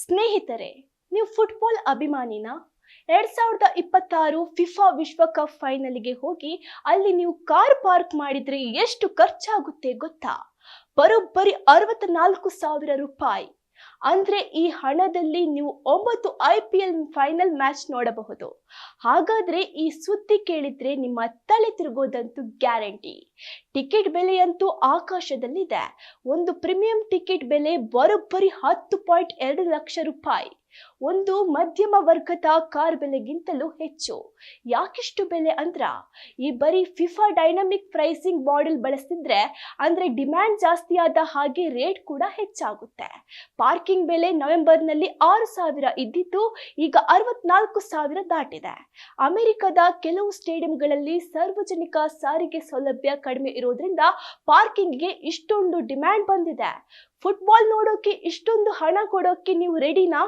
ಸ್ನೇಹಿತರೆ, ನೀವು football ಅಭಿಮಾನಿನಾ? 2026 FIFA ವಿಶ್ವಕಪ್ ಫೈನಲ್ಗೆ ಹೋಗಿ ಅಲ್ಲಿ ನೀವು ಕಾರ್ ಪಾರ್ಕ್ ಮಾಡಿದ್ರೆ ಎಷ್ಟು ಖರ್ಚಾಗುತ್ತೆ ಗೊತ್ತಾ? ಬರೋಬ್ಬರಿ 64,000 ರೂಪಾಯಿ. ಅಂದ್ರೆ ಈ ಹಣದಲ್ಲಿ ನೀವು 9 IPL ಫೈನಲ್ ಮ್ಯಾಚ್ ನೋಡಬಹುದು. ಹಾಗಾದ್ರೆ ಈ ಸುದ್ದಿ ಕೇಳಿದ್ರೆ ನಿಮ್ಮ ತಲೆ ತಿರುಗೋದಂತೂ ಗ್ಯಾರಂಟಿ. ಟಿಕೆಟ್ ಬೆಲೆಯಂತೂ ಆಕಾಶದಲ್ಲಿದೆ. ಒಂದು ಪ್ರೀಮಿಯಂ ಟಿಕೆಟ್ ಬೆಲೆ ಬರೋಬ್ಬರಿ 10.2 ಲಕ್ಷ ರೂಪಾಯಿ. ಒಂದು ಮಧ್ಯಮ ವರ್ಗದ ಕಾರ್ ಬೆಲೆಗಿಂತಲೂ ಹೆಚ್ಚು. ಯಾಕಿಷ್ಟು ಬೆಲೆ ಅಂದ್ರ, ಈ ಬರೀ ಫಿಫಾ ಡೈನಾಮಿಕ್ ಪ್ರೈಸಿಂಗ್ ಮಾಡೆಲ್ ಬಳಸಿದ್ರೆ ಅಂದ್ರೆ ಡಿಮ್ಯಾಂಡ್ ಜಾಸ್ತಿ ಆದ ಹಾಗೆ ರೇಟ್ ಕೂಡ ಹೆಚ್ಚಾಗುತ್ತೆ. ಪಾರ್ಕಿಂಗ್ ಬೆಲೆ ನವೆಂಬರ್ನಲ್ಲಿ 6,000 ಇದ್ದಿದ್ದು ಈಗ 64,000 ದಾಟಿದೆ. ಅಮೆರಿಕದ ಕೆಲವು ಸ್ಟೇಡಿಯಂಗಳಲ್ಲಿ ಸಾರ್ವಜನಿಕ ಸಾರಿಗೆ ಸೌಲಭ್ಯ ಕಡಿಮೆ ಇರೋದ್ರಿಂದ ಪಾರ್ಕಿಂಗ್ಗೆ ಇಷ್ಟೊಂದು ಡಿಮ್ಯಾಂಡ್ ಬಂದಿದೆ. ಫುಟ್ಬಾಲ್ ನೋಡೋಕೆ ಇಷ್ಟೊಂದು ಹಣ ಕೊಡೋಕೆ ನೀವು ರೆಡಿನಾ?